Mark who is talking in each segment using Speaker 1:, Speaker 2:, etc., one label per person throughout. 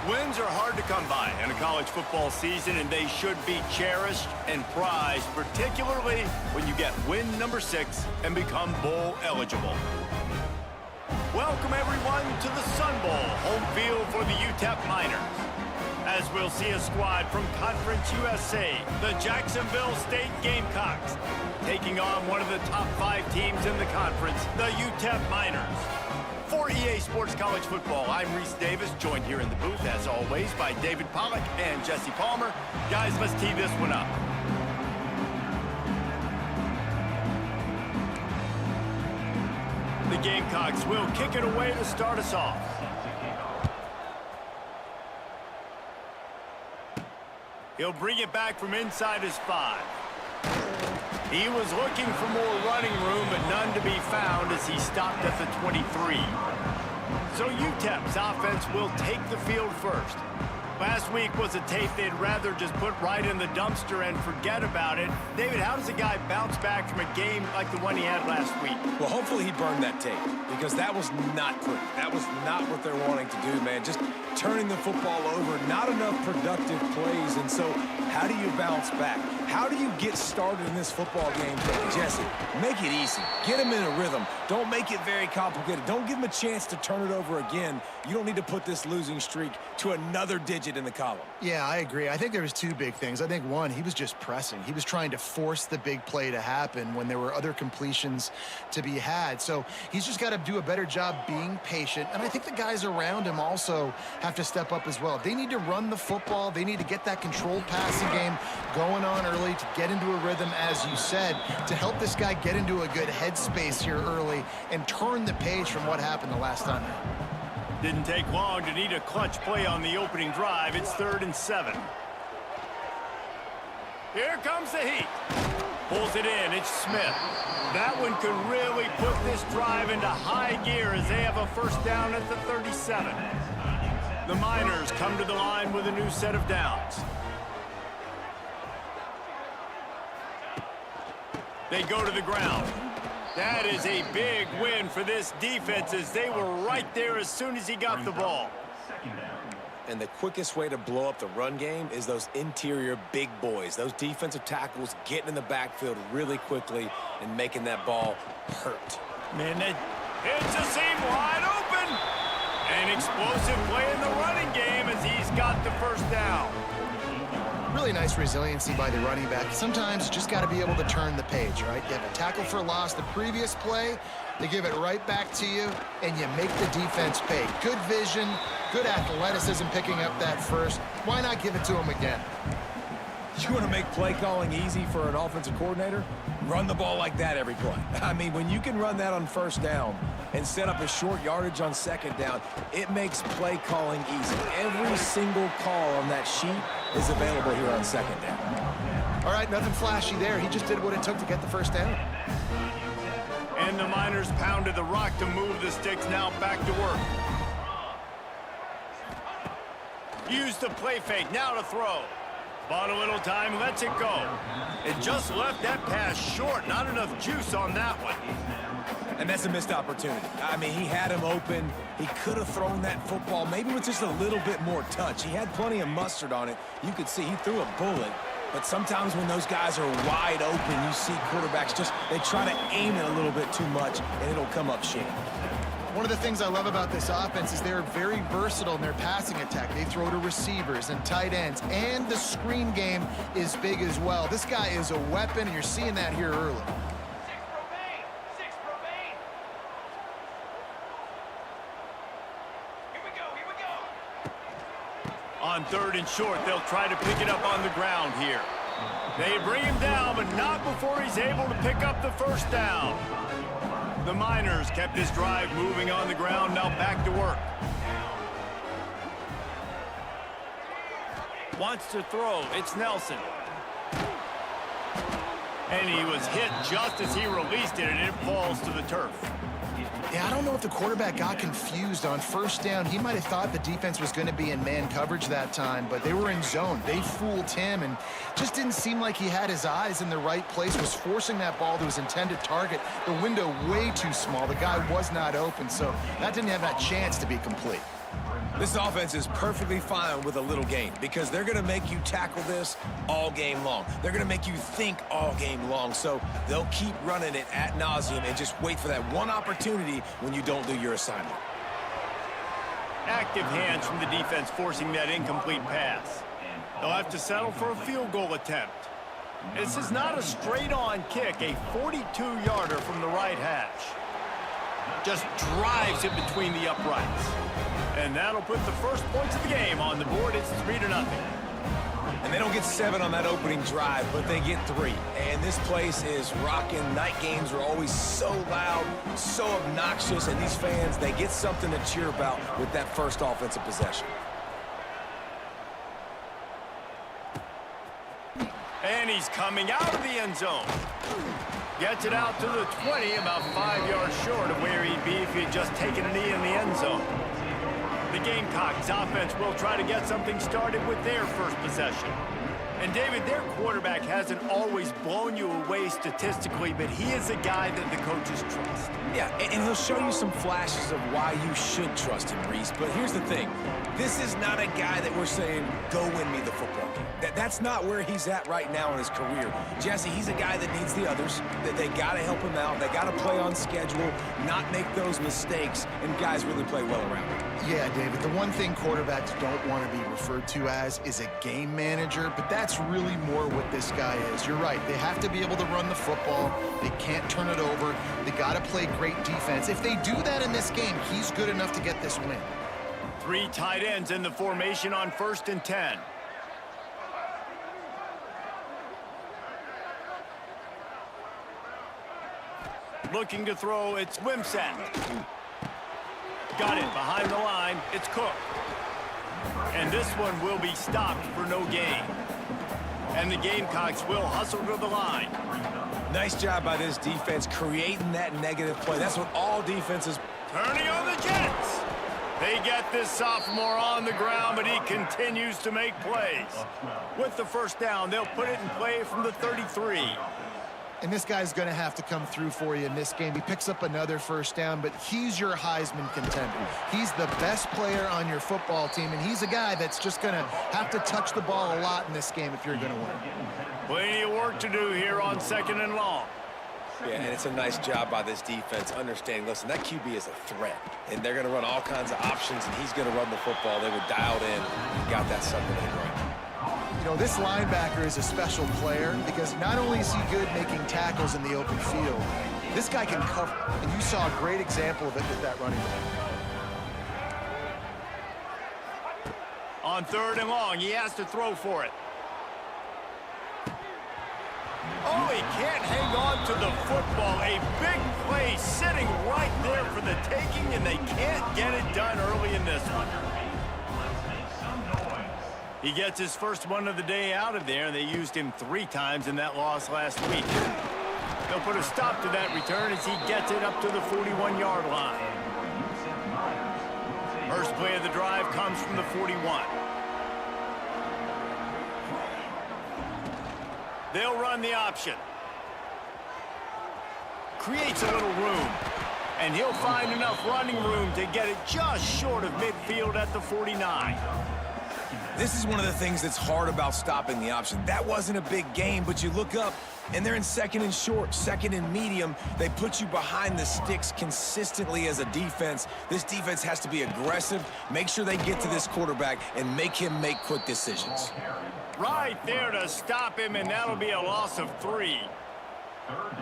Speaker 1: Wins are hard to come by in a college football season, and they should be cherished and prized, particularly when you get win number 6 and become bowl eligible. Welcome, everyone, to the Sun Bowl, home field for the UTEP Miners. As we'll see a squad from Conference USA, the Jacksonville State Gamecocks, taking on one of the top 5 teams in the conference, the UTEP Miners. For EA Sports College Football, I'm Reese Davis, joined here in the booth, as always, by David Pollack and Jesse Palmer. Guys, let's tee this one up. The Gamecocks will kick it away to start us off. He'll bring it back from inside his 5. He was looking for more running room, but none to be found as he stopped at the 23. So UTEP's offense will take the field first. Last week was a tape they'd rather just put right in the dumpster and forget about it. David, how does a guy bounce back from a game like the one he had last week?
Speaker 2: Well, hopefully he burned that tape, because that was not pretty. That was not what they're wanting to do, man. Just turning the football over, not enough productive plays. And so how do you bounce back? How do you get started in this football game? Jesse, make it easy. Get him in a rhythm. Don't make it very complicated. Don't give him a chance to turn it over again. You don't need to put this losing streak to another digit in the column.
Speaker 3: Yeah, I agree. I think there was 2 big things. I think one, he was just pressing. He was trying to force the big play to happen when there were other completions to be had. So he's just got to do a better job being patient. And I think the guys around him also have to step up as well. They need to run the football. They need to get that controlled passing game going on early to get into a rhythm, as you said, to help this guy get into a good headspace here early and turn the page from what happened the last time.
Speaker 1: Didn't take long to need a clutch play on the opening drive. It's 3rd and 7. Here comes the heat. Pulls it in. It's Smith. That one could really put this drive into high gear as they have a first down at the 37. The Miners come to the line with a new set of downs. They go to the ground. That is a big win for this defense, as they were right there as soon as he got the ball.
Speaker 2: And the quickest way to blow up the run game is those interior big boys, those defensive tackles getting in the backfield really quickly and making that ball hurt.
Speaker 1: Man, it's a seam wide open. An explosive play in the running game as he's got the first down.
Speaker 3: Really nice resiliency by the running back. Sometimes you just got to be able to turn the page, right? You have a tackle for loss the previous play, they give it right back to you, and you make the defense pay. Good vision, good athleticism picking up that first. Why not give it to him again?
Speaker 2: You want to make play calling easy for an offensive coordinator? Run the ball like that every play. I mean, when you can run that on first down and set up a short yardage on second down, it makes play calling easy. Every single call on that sheet is available here on second down.
Speaker 3: All right, nothing flashy there. He just did what it took to get the first down.
Speaker 1: And the Miners pounded the rock to move the sticks, now back to work. Use the play fake, now to throw. Bought a little time, lets it go. It just left that pass short. Not enough juice on that one.
Speaker 2: And that's a missed opportunity. I mean, he had him open. He could have thrown that football maybe with just a little bit more touch. He had plenty of mustard on it. You could see he threw a bullet. But sometimes when those guys are wide open, you see quarterbacks they try to aim it a little bit too much, and it'll come up short.
Speaker 3: One of the things I love about this offense is they're very versatile in their passing attack. They throw to receivers and tight ends, and the screen game is big as well. This guy is a weapon, and you're seeing that here early.
Speaker 1: On 3rd and short, they'll try to pick it up on the ground here. They bring him down, but not before he's able to pick up the first down. The Miners kept this drive moving on the ground, now back to work. Wants to throw, it's Nelson. And he was hit just as he released it, and it falls to the turf.
Speaker 3: Yeah, I don't know if the quarterback got confused on first down. He might have thought the defense was going to be in man coverage that time, but they were in zone. They fooled him and just didn't seem like he had his eyes in the right place, was forcing that ball to his intended target. The window way too small. The guy was not open, so that didn't have that chance to be complete.
Speaker 2: This offense is perfectly fine with a little game because they're going to make you tackle this all game long. They're going to make you think all game long. So they'll keep running it ad nauseum and just wait for that one opportunity when you don't do your assignment.
Speaker 1: Active hands from the defense forcing that incomplete pass. They'll have to settle for a field goal attempt. This is not a straight-on kick, a 42-yarder from the right hash. Just drives it between the uprights. And that'll put the first points of the game on the board. It's 3-0.
Speaker 2: And they don't get 7 on that opening drive, but they get 3. And this place is rocking. Night games are always so loud, so obnoxious, and these fans, they get something to cheer about with that first offensive possession.
Speaker 1: And he's coming out of the end zone. Gets it out to the 20, about 5 yards short of where he'd be if he had just taken a knee in the end zone. The Gamecocks offense will try to get something started with their first possession. And David, their quarterback hasn't always blown you away statistically, but he is a guy that the coaches trust.
Speaker 2: Yeah, and he'll show you some flashes of why you should trust him, Reese. But here's the thing. This is not a guy that we're saying, go win me the football game. That's not where he's at right now in his career. Jesse, he's a guy that needs the others. That they got to help him out. They got to play on schedule, not make those mistakes, and guys really play well around him.
Speaker 3: Yeah, David, the one thing quarterbacks don't want to be referred to as is a game manager, but that's really more what this guy is. You're right. They have to be able to run the football. They can't turn it over. They got to play great defense. If they do that in this game, he's good enough to get this win.
Speaker 1: 3 tight ends in the formation on 1st and 10. Looking to throw, it's Wimsatt. Got it behind the line, it's Cook. And this one will be stopped for no gain. And the Gamecocks will hustle to the line.
Speaker 2: Nice job by this defense creating that negative play. That's what all defenses...
Speaker 1: Turning on the Jets. They get this sophomore on the ground, but he continues to make plays. With the first down, they'll put it in play from the 33.
Speaker 3: And this guy's going to have to come through for you in this game. He picks up another first down, but he's your Heisman contender. He's the best player on your football team, and he's a guy that's just going to have to touch the ball a lot in this game if you're going to win.
Speaker 1: Plenty of work to do here on 2nd and long.
Speaker 2: Yeah, and it's a nice job by this defense understanding, listen, that QB is a threat, and they're going to run all kinds of options, and he's going to run the football. They were dialed in and got that sucker in right.
Speaker 3: You know, this linebacker is a special player because not only is he good making tackles in the open field, this guy can cover, and you saw a great example of it with that running back.
Speaker 1: On 3rd and long, he has to throw for it. Oh, he can't hang on to the football. A big play sitting right there for the taking, and they can't get it done early in this one. He gets his first one of the day out of there, and they used him 3 times in that loss last week. They'll put a stop to that return as he gets it up to the 41-yard line. First play of the drive comes from the 41. They'll run the option. Creates a little room. And he'll find enough running room to get it just short of midfield at the 49.
Speaker 2: This is one of the things that's hard about stopping the option. That wasn't a big game, but you look up, and they're in 2nd and short, 2nd and medium. They put you behind the sticks consistently as a defense. This defense has to be aggressive, make sure they get to this quarterback, and make him make quick decisions.
Speaker 1: Right there to stop him, and that'll be a loss of 3.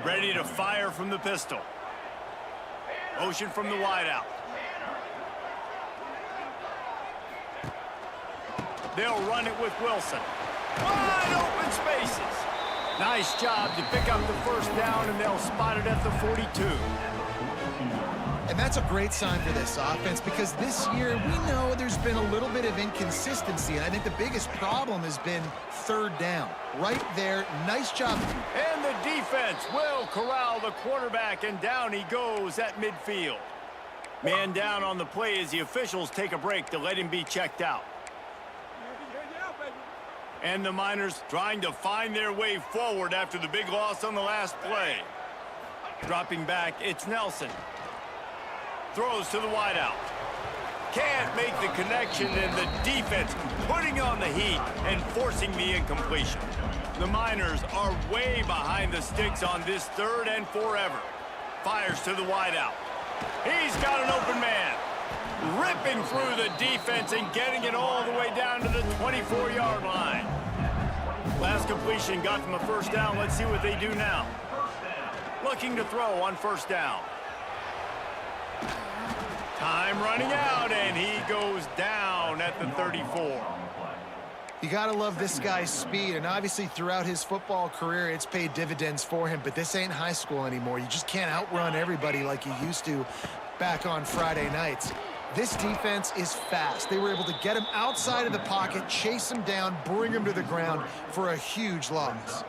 Speaker 1: Ready to fire from the pistol. Motion from the wideout. They'll run it with Wilson. Wide open spaces. Nice job to pick up the first down, and they'll spot it at the 42.
Speaker 3: And that's a great sign for this offense because this year we know there's been a little bit of inconsistency, and I think the biggest problem has been 3rd down. Right there, nice job.
Speaker 1: And the defense will corral the quarterback, and down he goes at midfield. Man down on the play as the officials take a break to let him be checked out. And the Miners trying to find their way forward after the big loss on the last play. Dropping back, it's Nelson. Throws to the wideout. can't make the connection, and the defense putting on the heat and forcing the incompletion. The Miners are way behind the sticks on this 3rd and forever. Fires to the wideout. He's got an open man. Ripping through the defense and getting it all the way down to the 24-yard line. Last completion got them a first down. Let's see what they do now. Looking to throw on first down. Time running out, and he goes down at the 34.
Speaker 3: You got to love this guy's speed, and obviously throughout his football career, it's paid dividends for him, but this ain't high school anymore. You just can't outrun everybody like you used to back on Friday nights. This defense is fast. They were able to get him outside of the pocket, chase him down, bring him to the ground for a huge loss.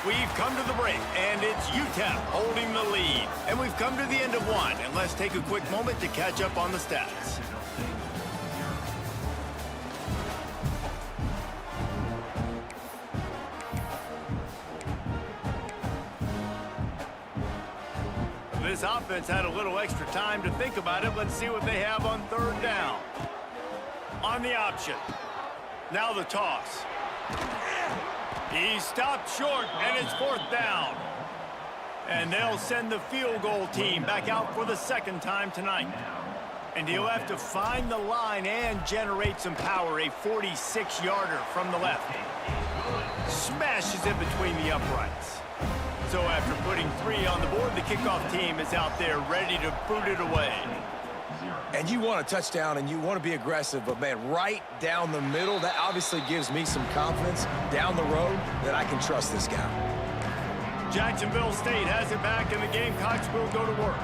Speaker 1: We've come to the break, and it's UTEP holding the lead. And we've come to the end of one, and let's take a quick moment to catch up on the stats. This offense had a little extra time to think about it. Let's see what they have on 3rd down. On the option. Now the toss. He stopped short, and it's 4th down. And they'll send the field goal team back out for the 2nd time tonight. And he'll have to find the line and generate some power. A 46-yarder from the left. Smashes it between the uprights. So after putting 3 on the board, the kickoff team is out there ready to boot it away.
Speaker 2: And you want a touchdown, and you want to be aggressive, but, man, right down the middle, that obviously gives me some confidence down the road that I can trust this guy.
Speaker 1: Jacksonville State has it back, and the Gamecocks will go to work.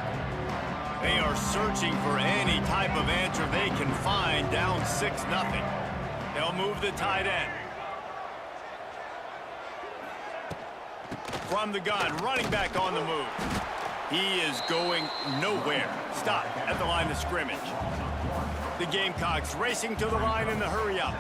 Speaker 1: They are searching for any type of answer they can find, down 6-0. They'll move the tight end. From the gun, running back on the move. He is going nowhere. Stop at the line of scrimmage. The Gamecocks racing to the line in the hurry-up.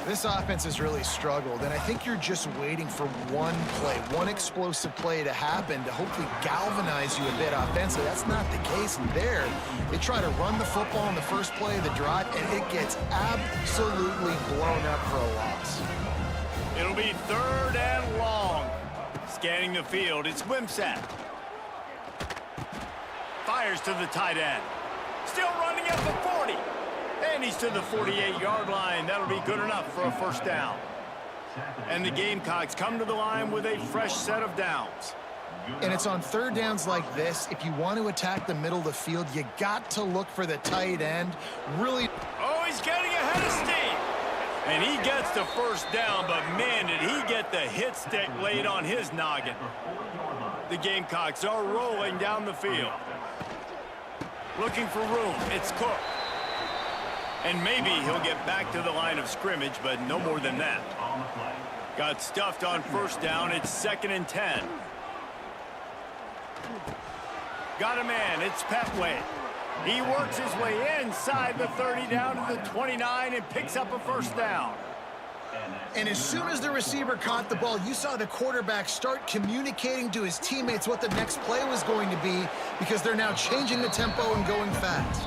Speaker 3: This offense has really struggled, and I think you're just waiting for one play, one explosive play to happen to hopefully galvanize you a bit offensively. That's not the case there. They try to run the football in the first play of the drive, and it gets absolutely blown up for a loss.
Speaker 1: It'll be 3rd and long. Scanning the field, it's Wimsatt. Fires to the tight end. Still running at the 40. And he's to the 48-yard line. That'll be good enough for a first down. And the Gamecocks come to the line with a fresh set of downs.
Speaker 3: And it's on 3rd downs like this. If you want to attack the middle of the field, you got to look for the tight end. Really.
Speaker 1: Oh, he's getting ahead of steam. And he gets the first down, but man, did he get the hit stick laid on his noggin. The Gamecocks are rolling down the field. Looking for room. It's Cook. And maybe he'll get back to the line of scrimmage, but no more than that. Got stuffed on first down. It's 2nd and 10. Got a man. It's Petway. He works his way inside the 30 down to the 29 and picks up a first down.
Speaker 3: And as soon as the receiver caught the ball, you saw the quarterback start communicating to his teammates what the next play was going to be because they're now changing the tempo and going fast.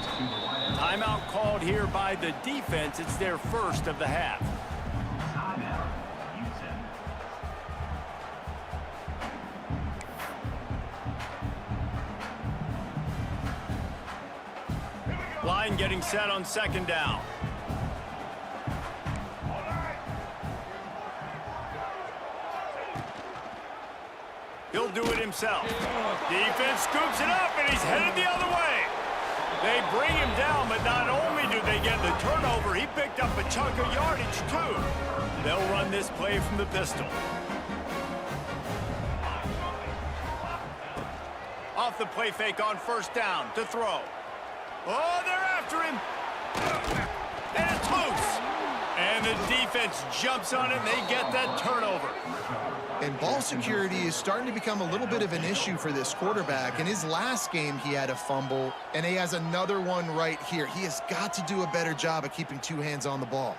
Speaker 1: Timeout called here by the defense. It's their first of the half. Line getting set on 2nd down. He'll do it himself. Defense scoops it up, and he's headed the other way. They bring him down, but not only do they get the turnover, he picked up a chunk of yardage, too. They'll run this play from the pistol. Off the play fake on first down to throw. Oh, they're after him. And it's loose. And the defense jumps on it, and they get that turnover.
Speaker 3: And ball security is starting to become a little bit of an issue for this quarterback. In his last game, he had a fumble, and he has another one right here. He has got to do a better job of keeping 2 hands on the ball.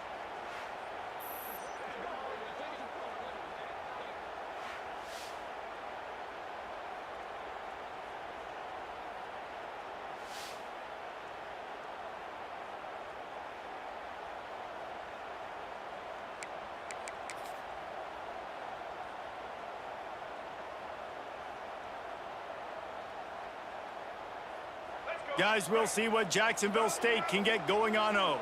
Speaker 1: Guys, we'll see what Jacksonville State can get going on O.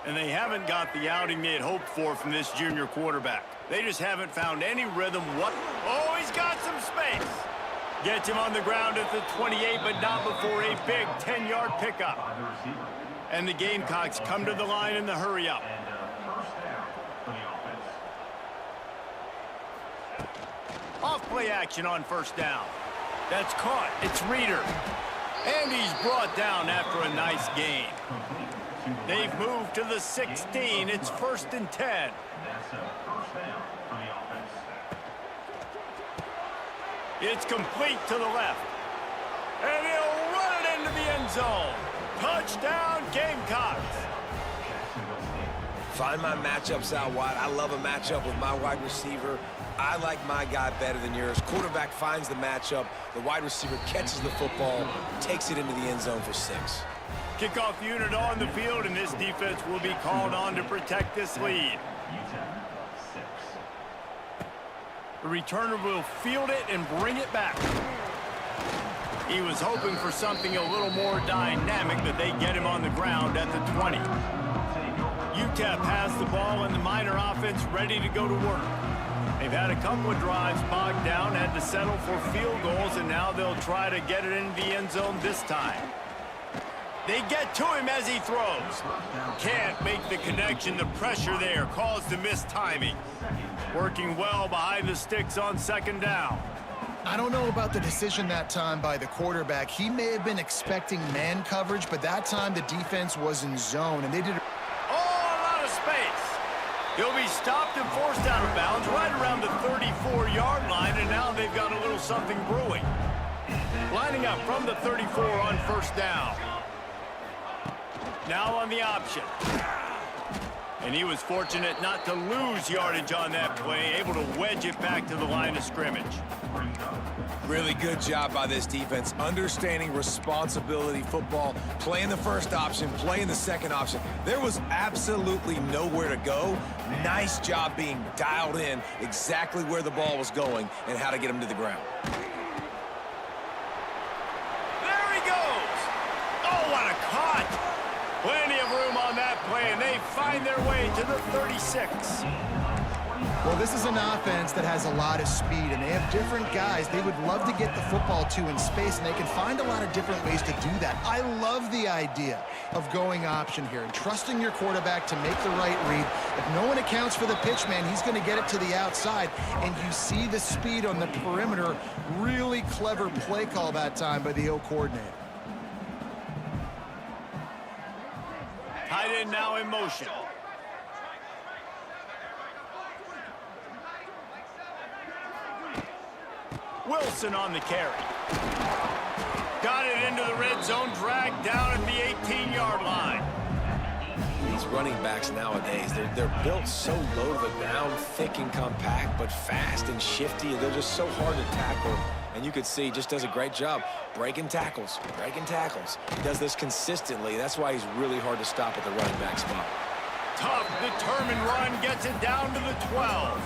Speaker 1: And they haven't got the outing they had hoped for from this junior quarterback. They just haven't found any rhythm. Oh, he's got some space. Gets him on the ground at the 28, but not before a big 10-yard pickup. And the Gamecocks come to the line in the hurry-up. Off-play action on first down. That's caught. It's Reeder. And he's brought down after a nice gain. They've moved to the 16. It's 1st and 10. It's complete to the left. And he'll run it into the end zone. Touchdown, Gamecocks.
Speaker 2: Find my matchups out wide. I love a matchup with my wide receiver. I like my guy better than yours. Quarterback finds the matchup. The wide receiver catches the football, takes it into the end zone for 6.
Speaker 1: Kickoff unit on the field, and this defense will be called on to protect this lead. The returner will field it and bring it back. He was hoping for something a little more dynamic, but they get him on the ground at the 20. UTEP has the ball and the Miner offense ready to go to work. They've had a couple of drives bogged down, had to settle for field goals, and now they'll try to get it into the end zone this time. They get to him as he throws. Can't make the connection. The pressure there caused the missed timing. Working well behind the sticks on 2nd down.
Speaker 3: I don't know about the decision that time by the quarterback. He may have been expecting man coverage, but that time the defense was in zone, and they did...
Speaker 1: Oh, a lot of space. He'll be stopped and forced out of bounds right around the 34-yard line, and now they've got a little something brewing. Lining up from the 34 on 1st down. Now on the option. And he was fortunate not to lose yardage on that play, able to wedge it back to the line of scrimmage.
Speaker 2: Really good job by this defense, understanding responsibility football, playing the first option, playing the second option. There was absolutely nowhere to go. Nice job being dialed in exactly where the ball was going and how to get him to the ground.
Speaker 1: There he goes. Oh, what a cut. Plenty of room on that play, and they find their way to the 36.
Speaker 3: Well, this is an offense that has a lot of speed, and they have different guys they would love to get the football to in space, and they can find a lot of different ways to do that. I love the idea of going option here and trusting your quarterback to make the right read. If no one accounts for the pitch man, he's going to get it to the outside, and you see the speed on the perimeter. Really clever play call that time by the O coordinator.
Speaker 1: Tight end now in motion. Wilson on the carry. Got it into the red zone, dragged down at the 18-yard line.
Speaker 2: These running backs nowadays, they're built so low to the ground, thick and compact, but fast and shifty. They're just so hard to tackle. And you could see he just does a great job breaking tackles, breaking tackles. He does this consistently. That's why he's really hard to stop at the running back spot.
Speaker 1: Tough, determined run, gets it down to the 12.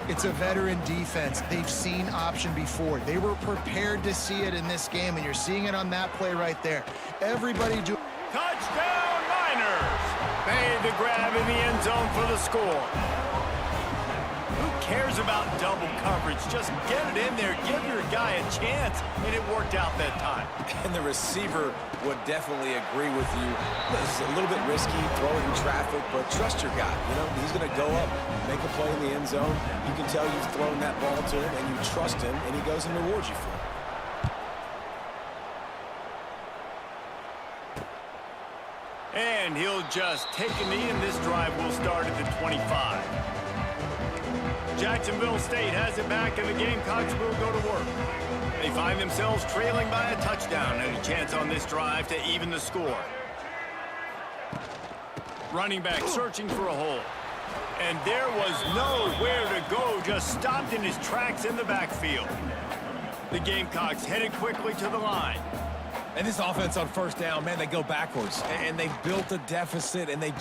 Speaker 3: It's a veteran defense. They've seen option before. They were prepared to see it in this game, and you're seeing it on that play right there. Everybody do...
Speaker 1: Touchdown, Miners! Made the grab in the end zone for the score. Who cares about double coverage? Just get it in there, give your guy a chance, and it worked out that time.
Speaker 2: And the receiver would definitely agree with you. It's a little bit risky throwing in traffic, but trust your guy. You know, he's going to go up, make a play in the end zone. You can tell you've thrown that ball to him, and you trust him, and he goes and rewards you for it.
Speaker 1: And he'll just take a knee, and this drive will start at the 25. Jacksonville State has it back, and the Gamecocks will go to work. They find themselves trailing by a touchdown and a chance on this drive to even the score. Running back searching for a hole. And there was nowhere to go, just stopped in his tracks in the backfield. The Gamecocks headed quickly to the line.
Speaker 2: And this offense on first down, man, they go backwards. And they've built a deficit, and they've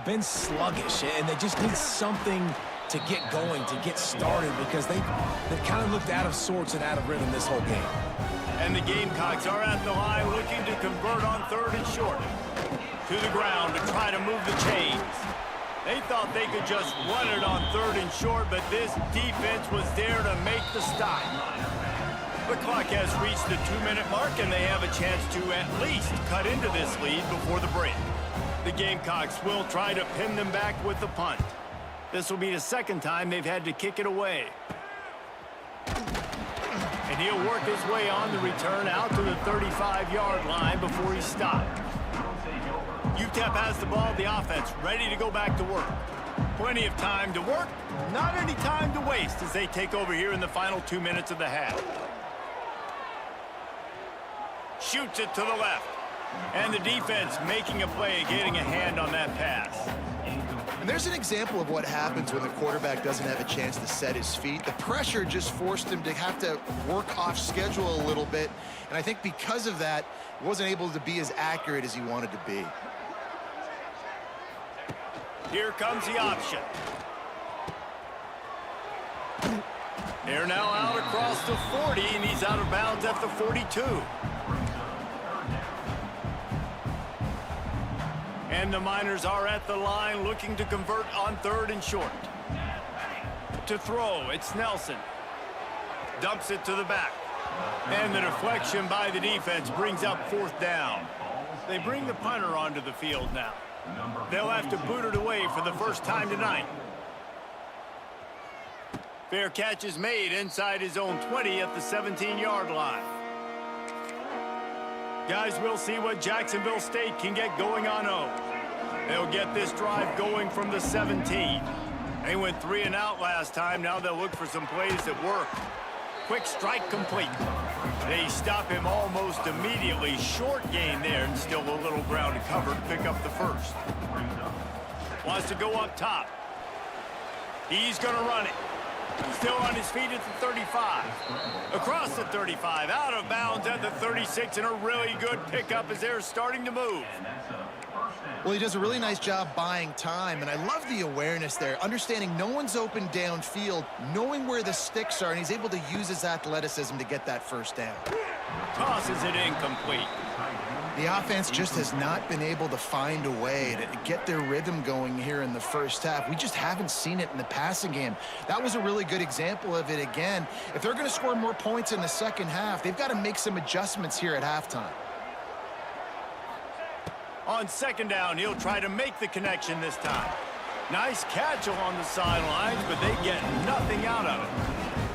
Speaker 2: been sluggish, and they just need something to get going, to get started, because they've kind of looked out of sorts and out of rhythm this whole game.
Speaker 1: And the Gamecocks are at the line looking to convert on 3rd and short. To the ground to try to move the chains. They thought they could just run it on 3rd and short, but this defense was there to make the stop. The clock has reached the 2-minute mark, and they have a chance to at least cut into this lead before the break. The Gamecocks will try to pin them back with the punt. This will be the 2nd time they've had to kick it away. And he'll work his way on the return out to the 35-yard line before he's stopped. UTEP has the ball, the offense ready to go back to work. Plenty of time to work, not any time to waste as they take over here in the final 2 minutes of the half. Shoots it to the left. And the defense making a play, getting a hand on that pass.
Speaker 3: And there's an example of what happens when the quarterback doesn't have a chance to set his feet. The pressure just forced him to have to work off schedule a little bit. And I think because of that, he wasn't able to be as accurate as he wanted to be.
Speaker 1: Here comes the option. They're now out across the 40, and he's out of bounds at the 42. And the Miners are at the line looking to convert on 3rd and short. To throw, it's Nelson. Dumps it to the back. And the deflection by the defense brings up 4th down. They bring the punter onto the field now. They'll have to boot it away for the first time tonight. Fair catch is made inside his own 20 at the 17-yard line. Guys, we'll see what Jacksonville State can get going on 0. They'll get this drive going from the 17. They went 3 and out last time. Now they'll look for some plays that work. Quick strike complete. They stop him almost immediately. Short gain there, and still a little ground to cover to pick up the 1st. Wants to go up top. He's going to run it. Still on his feet at the 35. Across the 35, out of bounds at the 36, and a really good pickup as they're starting to move.
Speaker 3: Well, he does a really nice job buying time, and I love the awareness there, understanding no one's open downfield, knowing where the sticks are, and he's able to use his athleticism to get that 1st down.
Speaker 1: Tosses it incomplete.
Speaker 3: The offense just has not been able to find a way to get their rhythm going here in the 1st half. We just haven't seen it in the passing game. That was a really good example of it again. If they're going to score more points in the 2nd half, they've got to make some adjustments here at halftime.
Speaker 1: On 2nd down, he'll try to make the connection this time. Nice catch along the sidelines, but they get nothing out of it.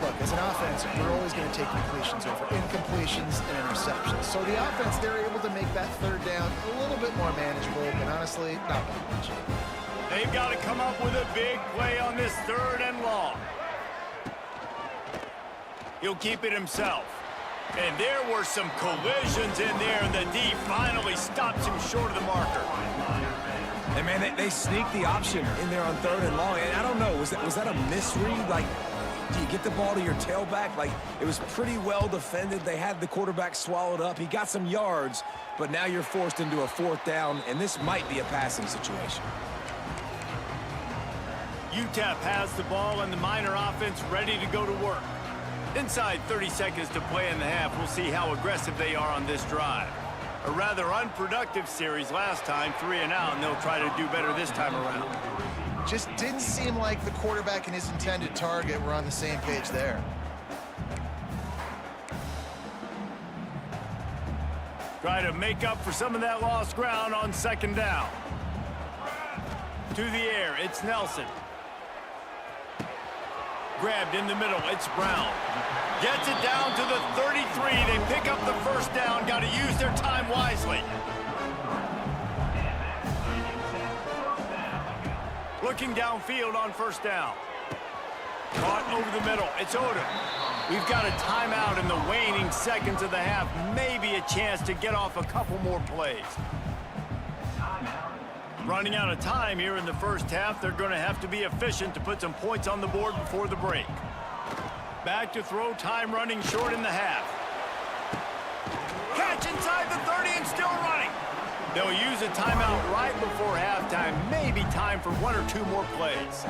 Speaker 3: Look, as an offense, we're always going to take completions over incompletions and interceptions. So the offense, they're able to make that 3rd down a little bit more manageable, but honestly, not that much.
Speaker 1: They've got to come up with a big play on this 3rd and long. He'll keep it himself. And there were some collisions in there, and the D finally stops him short of the marker.
Speaker 2: And, man, they sneaked the option in there on 3rd and long. And I don't know, was that a misread? Like, do you get the ball to your tailback? Like, it was pretty well defended. They had the quarterback swallowed up. He got some yards, but now you're forced into a 4th down, and this might be a passing situation.
Speaker 1: UTEP has the ball, and the Miner offense ready to go to work. Inside 30 seconds to play in the half, we'll see how aggressive they are on this drive. A rather unproductive series last time, 3 and out, and they'll try to do better this time around.
Speaker 3: Just didn't seem like the quarterback and his intended target were on the same page there.
Speaker 1: Try to make up for some of that lost ground on 2nd down. To the air, it's Nelson. Grabbed in the middle, it's Brown. Gets it down to the 33. They pick up the 1st down. Got to use their time wisely. Looking downfield on 1st down. Caught over the middle. It's Odom. We've got a timeout in the waning seconds of the half. Maybe a chance to get off a couple more plays. Running out of time here in the 1st half. They're going to have to be efficient to put some points on the board before the break. Back to throw, time running short in the half. Catch inside the 30 and still running. They'll use a timeout right before halftime. Maybe time for 1 or 2 more plays.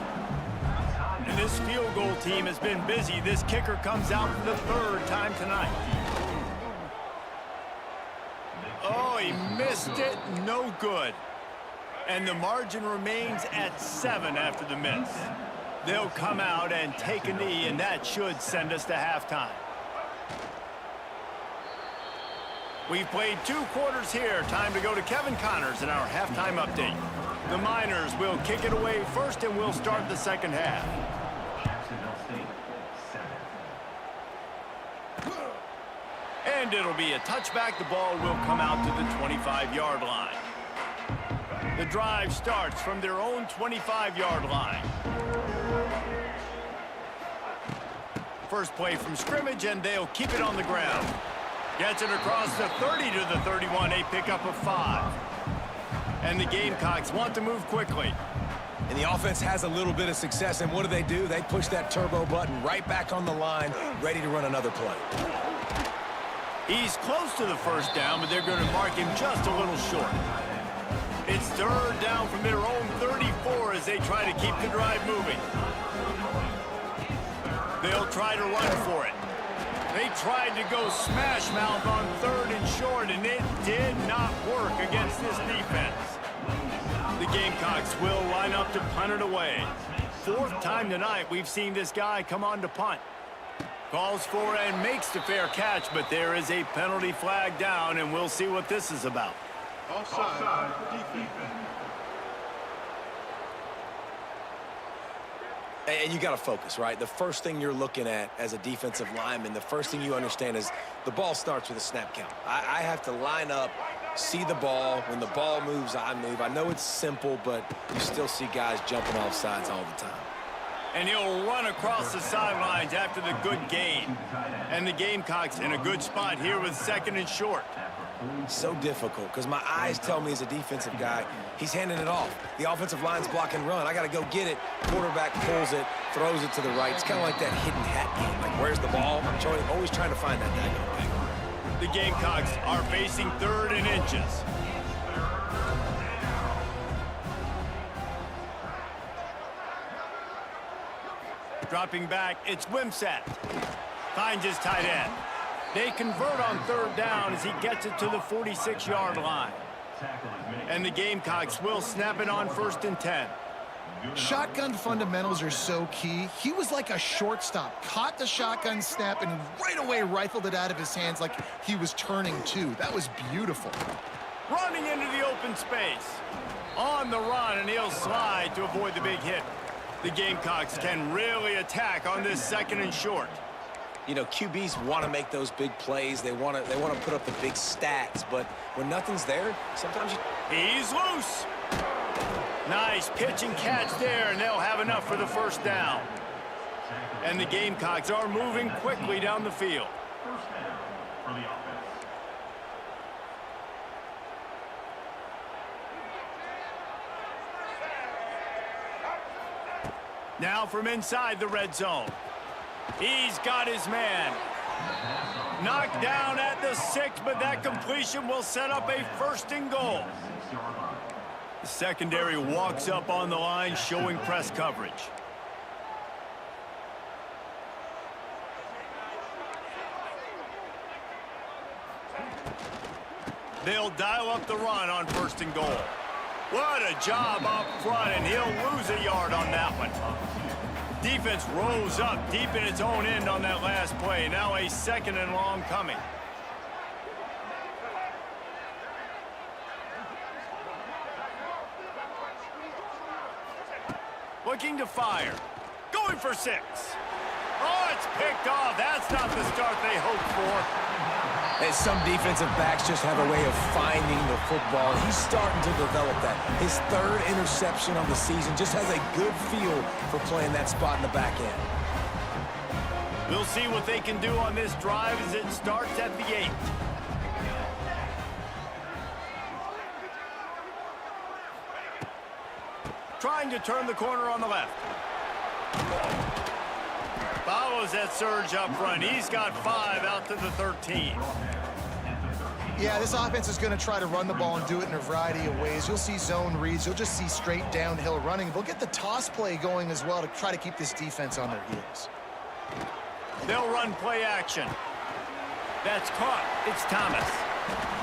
Speaker 1: And this field goal team has been busy. This kicker comes out for the 3rd time tonight. Missed it, no good. And the margin remains at 7 after the miss. They'll come out and take a knee, and that should send us to halftime. We've played 2 quarters here. Time to go to Kevin Connors in our halftime update. The Miners will kick it away first, and we'll start the second half. And it'll be a touchback. The ball will come out to the 25-yard line. The drive starts from their own 25-yard line. First play from scrimmage, and they'll keep it on the ground. Gets it across the 30 to the 31, a pickup of 5. And the Gamecocks want to move quickly.
Speaker 2: And the offense has a little bit of success, and what do? They push that turbo button right back on the line, ready to run another play.
Speaker 1: He's close to the first down, but they're going to mark him just a little short. It's third down from their own 34 as they try to keep the drive moving. They'll try to run for it. They tried to go smash mouth on 3rd and short, and it did not work against this defense. The Gamecocks will line up to punt it away. 4th time tonight we've seen this guy come on to punt. Calls for and makes the fair catch, but there is a penalty flag down, and we'll see what this is about.
Speaker 4: Offside. Defense.
Speaker 2: And you got to focus, right? The first thing you're looking at as a defensive lineman, the first thing you understand is the ball starts with a snap count. I have to line up, see the ball. When the ball moves, I move. I know it's simple, but you still see guys jumping off sides all the time.
Speaker 1: And he'll run across the sidelines after the good gain. And the Gamecocks in a good spot here with 2nd and short.
Speaker 2: So difficult because my eyes tell me as a defensive guy, he's handing it off. The offensive line's block and run. I got to go get it. Quarterback pulls it, throws it to the right. It's kind of like that hidden hat game. Like, where's the ball? I'm always trying to find that daggone thing.
Speaker 1: The Gamecocks are facing 3rd and inches. Dropping back, it's Wimsatt. Finds his tight end. They convert on 3rd down as he gets it to the 46-yard line. And the Gamecocks will snap it on 1st and 10.
Speaker 3: Shotgun fundamentals are so key. He was like a shortstop. Caught the shotgun snap and right away rifled it out of his hands like he was turning too. That was beautiful.
Speaker 1: Running into the open space. On the run, and he'll slide to avoid the big hit. The Gamecocks can really attack on this 2nd and short.
Speaker 2: You know, QBs want to make those big plays. They want to put up the big stats, but when nothing's there, sometimes you...
Speaker 1: He's loose. Nice pitch and catch there, and they'll have enough for the 1st down. And the Gamecocks are moving quickly down the field.
Speaker 4: First down for the offense.
Speaker 1: Now from inside the red zone. He's got his man. Knocked down at the 6, but that completion will set up a 1st and goal. The secondary walks up on the line, showing press coverage. They'll dial up the run on 1st and goal. What a job up front, and he'll lose a yard on that one. Defense rose up deep in its own end on that last play. Now a 2nd and long coming. Looking to fire. Going for 6. Oh, it's picked off. That's not the start they hoped for.
Speaker 2: And some defensive backs just have a way of finding the football. He's starting to develop that. His 3rd interception of the season, just has a good feel for playing that spot in the back end.
Speaker 1: We'll see what they can do on this drive as it starts at the 8. Trying to turn the corner on the left. Follows that surge up front. He's got 5 out to the 13.
Speaker 3: Yeah, this offense is going to try to run the ball and do it in a variety of ways. You'll see zone reads. You'll just see straight downhill running. They'll get the toss play going as well to try to keep this defense on their heels.
Speaker 1: They'll run play action. That's caught. It's Thomas.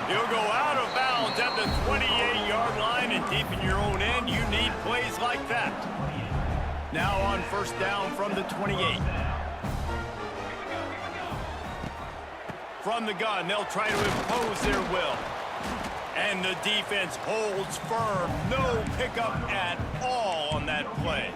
Speaker 1: You'll go out of bounds at the 28-yard line, and deep in your own end, you need plays like that. Now on first down from the 28. From the gun, they'll try to impose their will. And the defense holds firm. No pickup at all on that play.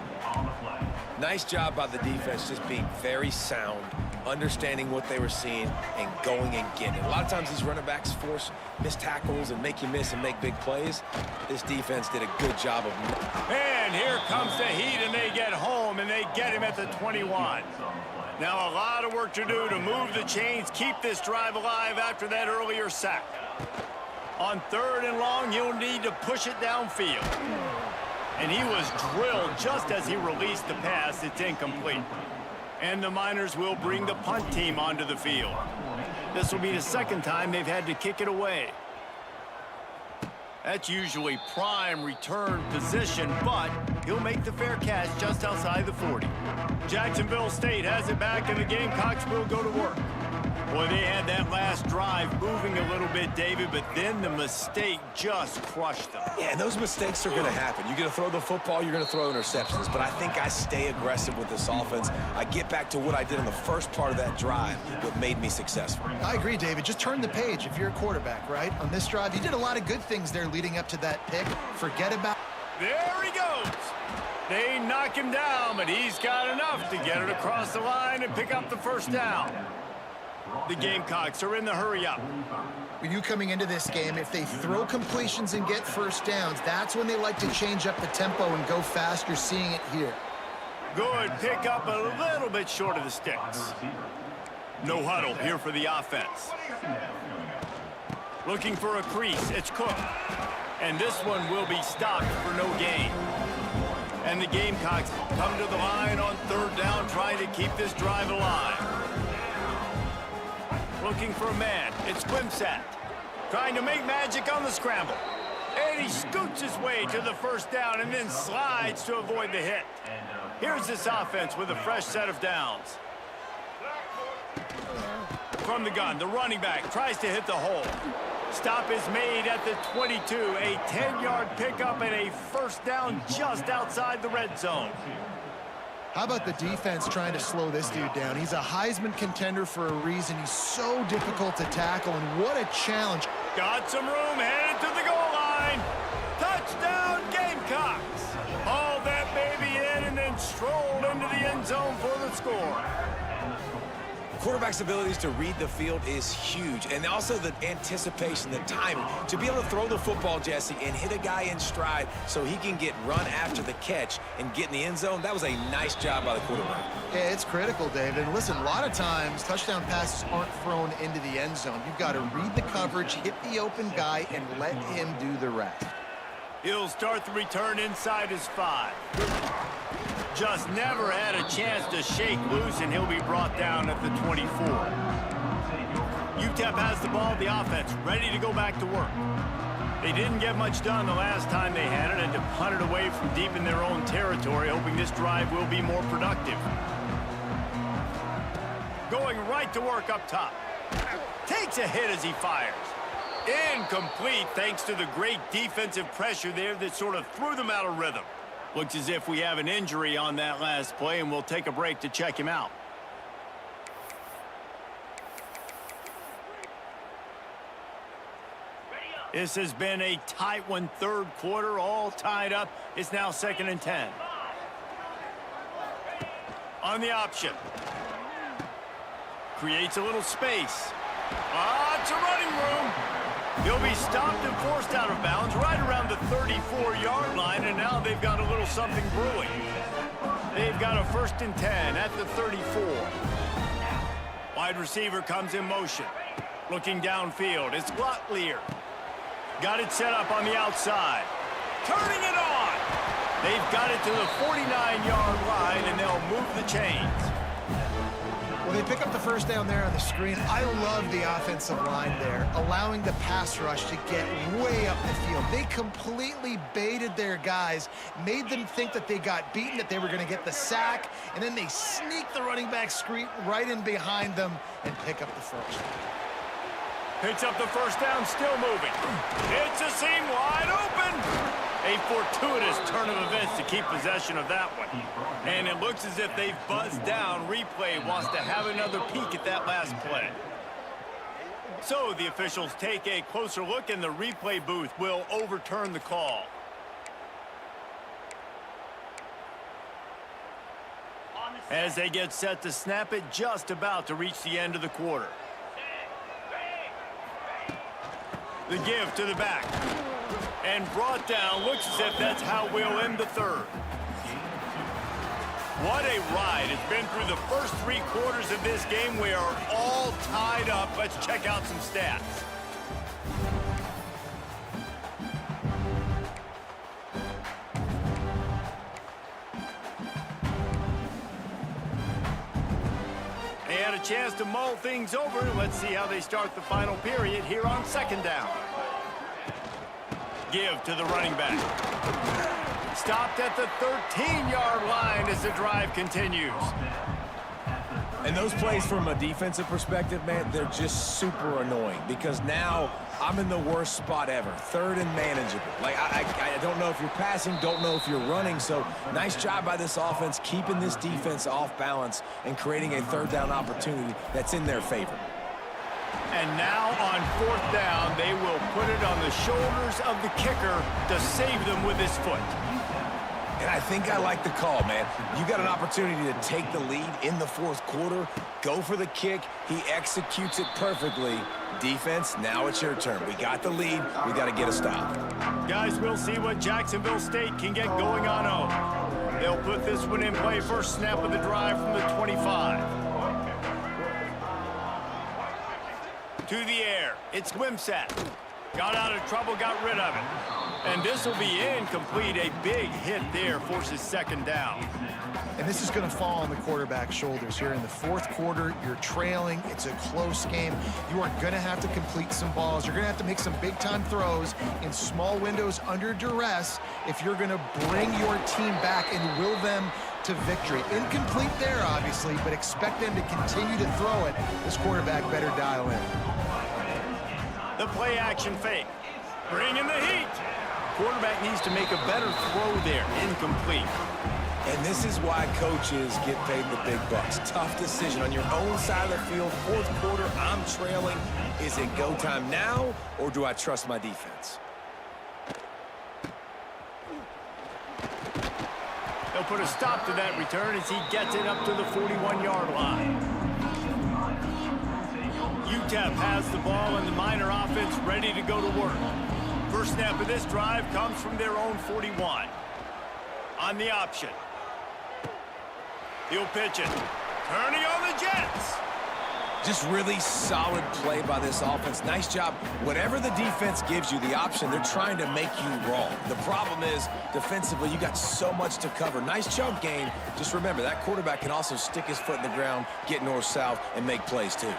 Speaker 2: Nice job by the defense just being very sound, understanding what they were seeing, and going and getting it. A lot of times these running backs force missed tackles and make you miss and make big plays. This defense did a good job of...
Speaker 1: And here comes the heat, and they get home, and they get him at the 21. Now a lot of work to do to move the chains, keep this drive alive after that earlier sack. On 3rd and long, he'll need to push it downfield. And he was drilled just as he released the pass. It's incomplete. And the Miners will bring the punt team onto the field. This will be the second time they've had to kick it away. That's usually prime return position, but he'll make the fair catch just outside the 40. Jacksonville State has it back, and the Gamecocks will go to work. Boy, they had that last drive moving a little bit, David, but then the mistake just crushed them.
Speaker 2: Yeah, and those mistakes are going to happen. You're going to throw the football, you're going to throw interceptions, but I think I stay aggressive with this offense. I get back to what I did in the first part of that drive, what made me successful.
Speaker 3: I agree, David. Just turn the page if you're a quarterback, right? On this drive, you did a lot of good things there leading up to that pick. Forget about...
Speaker 1: There he goes. They knock him down, but he's got enough to get it across the line and pick up the first down. The Gamecocks are in the hurry-up.
Speaker 3: When you coming into this game, if they throw completions and get first downs, that's when they like to change up the tempo and go fast. You're seeing it here.
Speaker 1: Good pick up a little bit short of the sticks. No huddle here for the offense. Looking for a crease. It's Cook. And this one will be stopped for no gain. And the Gamecocks come to the line on 3rd down, trying to keep this drive alive. Looking for a man. It's Wimsatt. Trying to make magic on the scramble. And he scoots his way to the first down and then slides to avoid the hit. Here's this offense with a fresh set of downs. From the gun, the running back tries to hit the hole. Stop is made at the 22. A 10-yard pickup and a first down just outside the red zone.
Speaker 3: How about the defense trying to slow this dude down? He's a Heisman contender for a reason. He's so difficult to tackle, and what a challenge.
Speaker 1: Got some room, headed to the goal line. Touchdown, Gamecocks. Hauled that baby in and then strolled into the end zone for the score.
Speaker 2: Quarterback's abilities to read the field is huge, and also the anticipation, the timing. To be able to throw the football, Jesse, and hit a guy in stride so he can get run after the catch and get in the end zone, that was a nice job by the quarterback.
Speaker 3: Yeah, it's critical, David. And listen, a lot of times, touchdown passes aren't thrown into the end zone. You've got to read the coverage, hit the open guy, and let him do the rest.
Speaker 1: He'll start the return inside his 5. Just never had a chance to shake loose, and he'll be brought down at the 24. UTEP has the ball, the offense ready to go back to work. They didn't get much done the last time they had it, and to punt it away from deep in their own territory, hoping this drive will be more productive. Going right to work up top. Takes a hit as he fires. Incomplete thanks to the great defensive pressure there that sort of threw them out of rhythm. Looks as if we have an injury on that last play, and we'll take a break to check him out. This has been a tight one, 3rd quarter, all tied up. It's now 2nd and 10. On the option. Creates a little space. It's a running room. He'll be stopped and forced out of bounds right around the 34-yard line, and now they've got a little something brewing. They've got a 1st and 10 at the 34. Wide receiver comes in motion. Looking downfield, it's Locklear. Got it set up on the outside. Turning it on. They've got it to the 49-yard line, and they'll move the chains.
Speaker 3: Well, they pick up the first down there on the screen. I love the offensive line there, allowing the pass rush to get way up the field. They completely baited their guys, made them think that they got beaten, that they were going to get the sack, and then they sneak the running back screen right in behind them and pick up the first.
Speaker 1: Picks up the first down, still moving. It's a seam wide open. A fortuitous turn of events to keep possession of that one. And it looks as if they've buzzed down. Replay wants to have another peek at that last play. So the officials take a closer look, and the replay booth will overturn the call. As they get set to snap it, just about to reach the end of the quarter. The give to the back. And brought down. Looks as if that's how we'll end the third. What a ride. It's been through the first 3 quarters of this game. We are all tied up. Let's check out some stats. They had a chance to mull things over. Let's see how they start the final period here on second down. Give to the running back. Stopped at the 13-yard line as the drive continues.
Speaker 2: And those plays from a defensive perspective, man, they're just super annoying because now I'm in the worst spot ever. Third and manageable. Like, I don't know if you're passing, don't know if you're running. So nice job by this offense keeping this defense off balance and creating a third down opportunity that's in their favor.
Speaker 1: And now on fourth down, they will put it on the shoulders of the kicker to save them with his foot.
Speaker 2: And I think I like the call, man. You got an opportunity to take the lead in the fourth quarter, go for the kick. He executes it perfectly. Defense, now it's your turn. We got the lead. We got to get a stop.
Speaker 1: Guys, we'll see what Jacksonville State can get going on home. They'll put this one in play. First snap of the drive from the 25. To the air. It's Wimsatt. Got out of trouble, got rid of it. And this will be incomplete. A big hit there forces second down.
Speaker 3: And this is going to fall on the quarterback's shoulders here in the fourth quarter. You're trailing. It's a close game. You are going to have to complete some balls. You're going to have to make some big-time throws in small windows under duress if you're going to bring your team back and will them to victory. Incomplete there, obviously, but expect them to continue to throw it. This quarterback better dial in.
Speaker 1: The play-action fake. Bring in the heat. Quarterback needs to make a better throw there. Incomplete.
Speaker 2: And this is why coaches get paid the big bucks. Tough decision on your own side of the field. Fourth quarter, I'm trailing. Is it go time now, or do I trust my defense?
Speaker 1: They'll put a stop to that return as he gets it up to the 41-yard line. UTEP has the ball and the Miner offense ready to go to work. First snap of this drive comes from their own 41. On the option. He'll pitch it. Turning on the Jets.
Speaker 2: Just really solid play by this offense. Nice job. Whatever the defense gives you the option, they're trying to make you wrong. The problem is, defensively, you got so much to cover. Nice chunk gain. Just remember, that quarterback can also stick his foot in the ground, get north-south, and make plays too.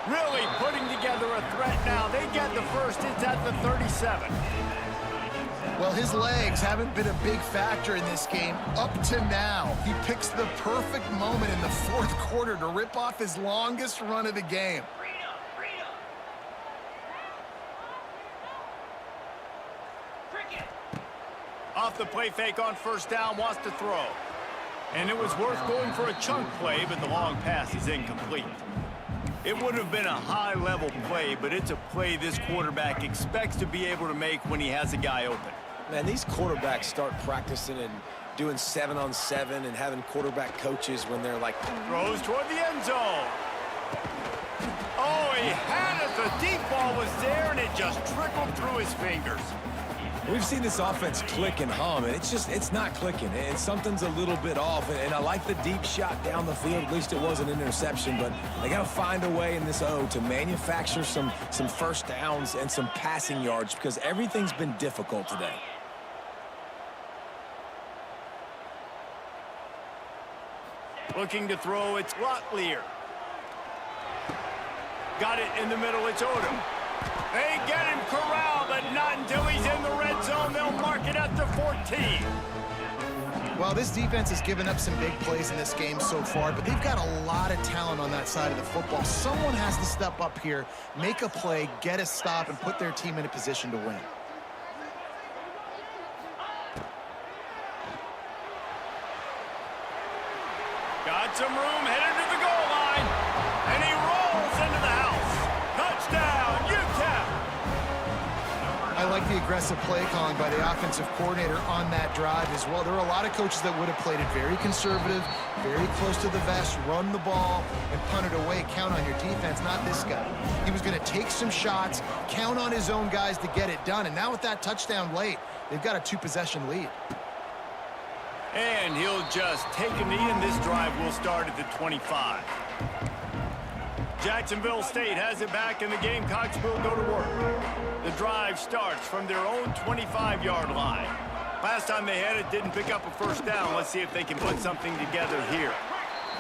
Speaker 1: Really putting together a threat now. They get the first. It's at the 37.
Speaker 3: Well, his legs haven't been a big factor in this game up to now. He picks the perfect moment in the fourth quarter to rip off his longest run of the game.
Speaker 1: Off the play fake on first down, wants to throw. And it was worth going for a chunk play, but the long pass is incomplete. It would have been a high-level play, but it's a play this quarterback expects to be able to make when he has a guy open.
Speaker 2: Man, these quarterbacks start practicing and doing 7-on-7 and having quarterback coaches when they're like...
Speaker 1: Throws toward the end zone. Oh, he had it. The deep ball was there, and it just trickled through his fingers.
Speaker 2: We've seen this offense click and hum, and it's not clicking. And something's a little bit off. And I like the deep shot down the field. At least it wasn't an interception. But they got to find a way in this O to manufacture some first downs and some passing yards because everything's been difficult today.
Speaker 1: Looking to throw, it's Locklear. Got it in the middle, it's Odom. They get him corralled, but not until he's in the red zone. They'll mark it at the 14.
Speaker 3: Well, this defense has given up some big plays in this game so far, but they've got a lot of talent on that side of the football. Someone has to step up here, make a play, get a stop, and put their team in a position to win.
Speaker 1: Got some room, headed to the goal line, and he rolls into the house. Touchdown, UTEP!
Speaker 3: I like the aggressive play calling by the offensive coordinator on that drive as well. There are a lot of coaches that would have played it very conservative, very close to the vest, run the ball, and punt it away. Count on your defense, not this guy. He was going to take some shots, count on his own guys to get it done, and now with that touchdown late, they've got a 2-possession lead.
Speaker 1: And he'll just take a knee, and this drive will start at the 25. Jacksonville State has it back, and the Gamecocks will go to work. The drive starts from their own 25-yard line. Last time they had it, didn't pick up a first down. Let's see if they can put something together here.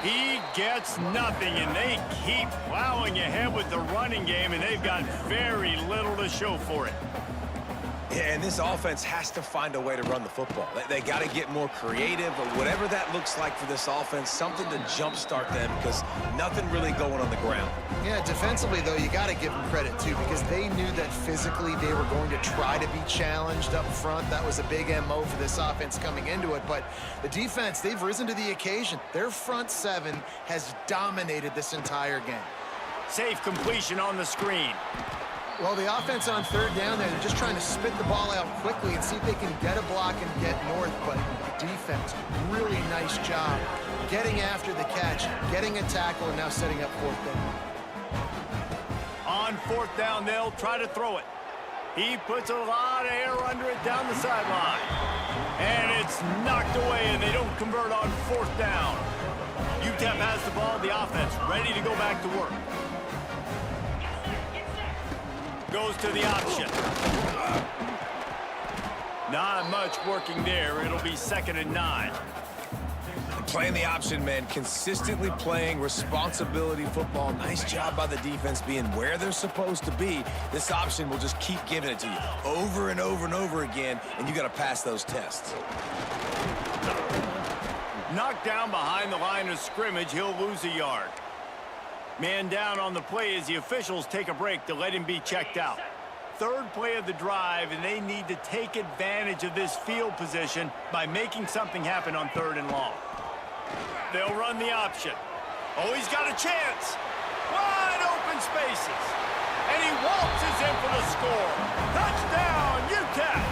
Speaker 1: He gets nothing, and they keep plowing ahead with the running game, and they've got very little to show for it.
Speaker 2: Yeah, and this offense has to find a way to run the football. They got to get more creative, or whatever that looks like for this offense, something to jumpstart them, because nothing really going on the ground.
Speaker 3: Yeah, defensively, though, you got to give them credit, too, because they knew that physically they were going to try to be challenged up front. That was a big MO for this offense coming into it. But the defense, they've risen to the occasion. Their front seven has dominated this entire game.
Speaker 1: Safe completion on the screen.
Speaker 3: Well, the offense on third down there, they're just trying to spit the ball out quickly and see if they can get a block and get north. But the defense, really nice job getting after the catch, getting a tackle, and now setting up fourth down.
Speaker 1: On fourth down, they'll try to throw it. He puts a lot of air under it down the sideline. And it's knocked away, and they don't convert on fourth down. UTEP has the ball, the offense ready to go back to work. Goes to the option. Not much working there. It'll be 2nd and 9.
Speaker 2: Playing the option, man, consistently playing responsibility football. Nice job by the defense being where they're supposed to be. This option will just keep giving it to you over and over and over again, and you got to pass those tests.
Speaker 1: Knocked down behind the line of scrimmage. He'll lose a yard. Man down on the play as the officials take a break to let him be checked out. Third play of the drive, and they need to take advantage of this field position by making something happen on 3rd and long. They'll run the option. Oh, he's got a chance. Wide open spaces. And he waltzes in for the score. Touchdown, UTEP!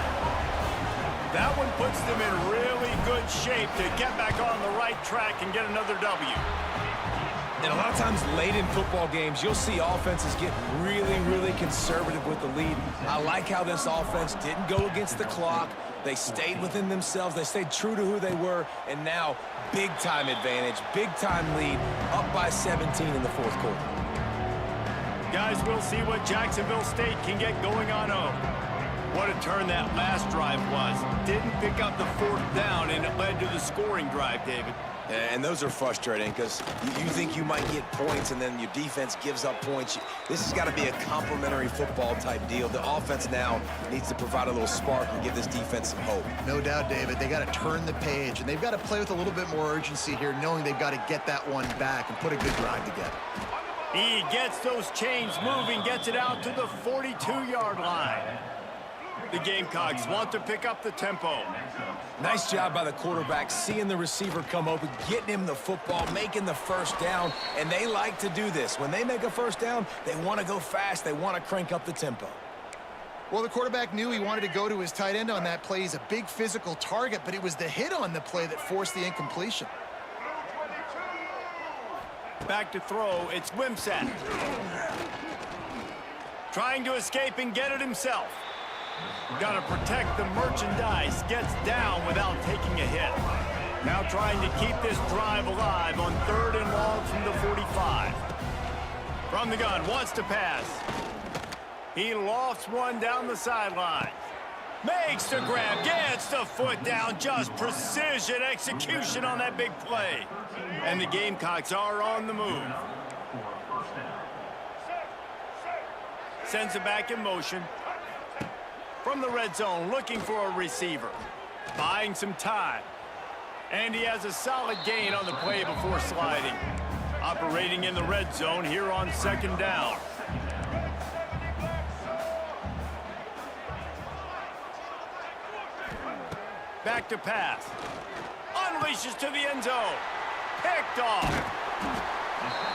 Speaker 1: That one puts them in really good shape to get back on the right track and get another W.
Speaker 2: And a lot of times late in football games, you'll see offenses get really, really conservative with the lead. I like how this offense didn't go against the clock. They stayed within themselves. They stayed true to who they were. And now, big-time advantage, big-time lead, up by 17 in the fourth quarter.
Speaker 1: Guys, we'll see what Jacksonville State can get going on home. What a turn that last drive was. Didn't pick up the fourth down, and it led to the scoring drive, David.
Speaker 2: And those are frustrating because you think you might get points and then your defense gives up points. This has got to be a complementary football type deal. The offense now needs to provide a little spark and give this defense some hope.
Speaker 3: No doubt, David. They got to turn the page, and they've got to play with a little bit more urgency here, knowing they've got to get that one back and put a good drive together.
Speaker 1: He gets those chains moving, gets it out to the 42-yard line. The Gamecocks want to pick up the tempo.
Speaker 2: Nice job by the quarterback, seeing the receiver come open, getting him the football, making the first down, and they like to do this. When they make a first down, they want to go fast. They want to crank up the tempo.
Speaker 3: Well, the quarterback knew he wanted to go to his tight end on that play. He's a big physical target, but it was the hit on the play that forced the incompletion.
Speaker 1: Back to throw, it's Wimsatt. Trying to escape and get it himself. Got to protect the merchandise. Gets down without taking a hit. Now trying to keep this drive alive on 3rd and long from the 45. From the gun, wants to pass. He lofts one down the sideline. Makes the grab, gets the foot down. Just precision execution on that big play. And the Gamecocks are on the move. Sends it back in motion. From the red zone, looking for a receiver. Buying some time. And he has a solid gain on the play before sliding. Operating in the red zone here on 2nd down. Back to pass. Unleashes to the end zone. Picked off.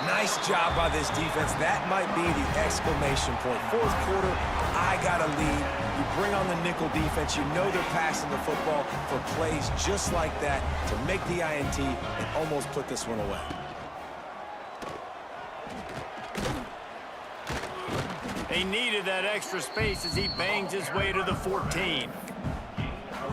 Speaker 2: Nice job by this defense. That might be the exclamation point. 4th quarter, I got a lead. You bring on the nickel defense. You know they're passing the football for plays just like that to make the INT and almost put this one away.
Speaker 1: He needed that extra space as he bangs his way to the 14.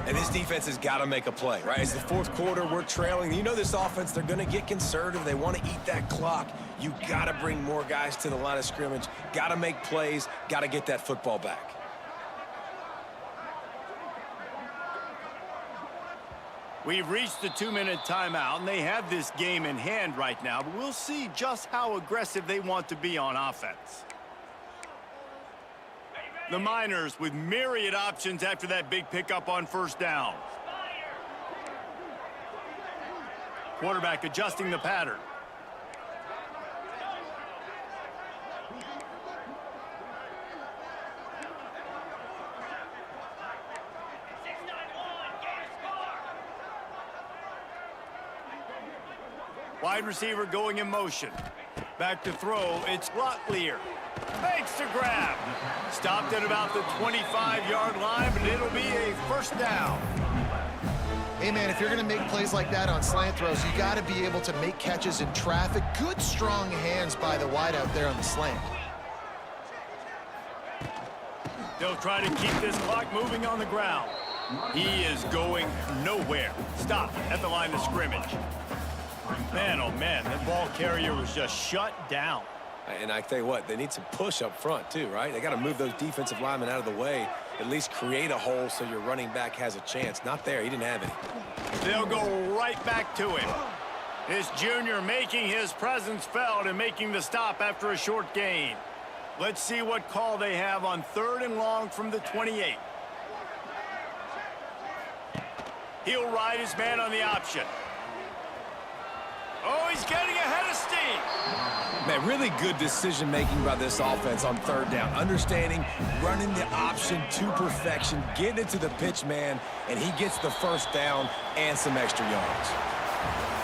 Speaker 2: And this defense has got to make a play, right? It's the 4th quarter. We're trailing. You know this offense, they're going to get conservative. They want to eat that clock. You got to bring more guys to the line of scrimmage. Got to make plays. Got to get that football back.
Speaker 1: We've reached the 2-minute timeout, and they have this game in hand right now, but we'll see just how aggressive they want to be on offense. The Miners with myriad options after that big pickup on 1st down. Quarterback adjusting the pattern. Wide receiver going in motion. Back to throw, it's Rotlier. Makes the grab. Stopped at about the 25-yard line, but it'll be a 1st down.
Speaker 3: Hey, man, if you're going to make plays like that on slant throws, you got to be able to make catches in traffic. Good, strong hands by the wide out there on the slant.
Speaker 1: They'll try to keep this clock moving on the ground. He is going nowhere. Stop at the line of scrimmage. Man, oh, man, that ball carrier was just shut down.
Speaker 2: And I tell you what, they need some push up front too, right? They got to move those defensive linemen out of the way, at least create a hole so your running back has a chance. Not there. He didn't have any.
Speaker 1: They'll go right back to him. This junior making his presence felt and making the stop after a short gain. Let's see what call they have on 3rd and long from the 28. He'll ride his man on the option. Oh, he's getting ahead of steam.
Speaker 2: Man, really good decision-making by this offense on 3rd down. Understanding, running the option to perfection, getting it to the pitch man, and he gets the 1st down and some extra yards.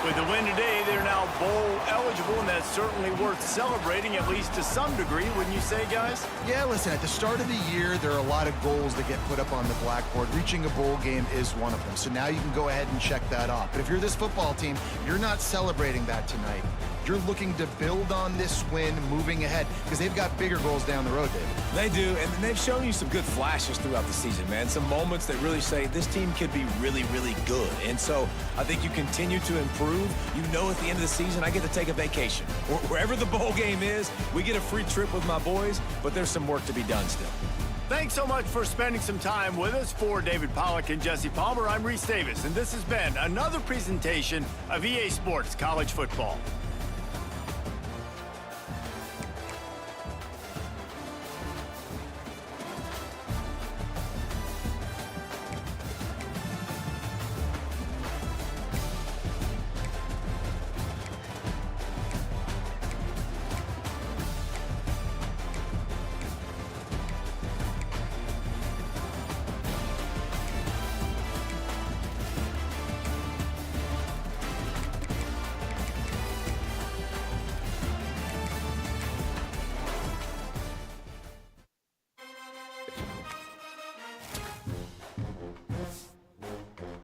Speaker 1: With the win today, they're now bowl eligible, and that's certainly worth celebrating, at least to some degree, wouldn't you say, guys?
Speaker 3: Yeah, listen, at the start of the year, there are a lot of goals that get put up on the blackboard. Reaching a bowl game is one of them. So now you can go ahead and check that off. But if you're this football team, you're not celebrating that tonight. You're looking to build on this win moving ahead because they've got bigger goals down the road, David.
Speaker 2: They do, and they've shown you some good flashes throughout the season, man. Some moments that really say this team could be really, really good. And so I think you continue to improve. You know at the end of the season, I get to take a vacation. Wherever the bowl game is, we get a free trip with my boys, but there's some work to be done still.
Speaker 1: Thanks so much for spending some time with us. For David Pollack and Jesse Palmer, I'm Reese Davis, and this has been another presentation of EA Sports College Football.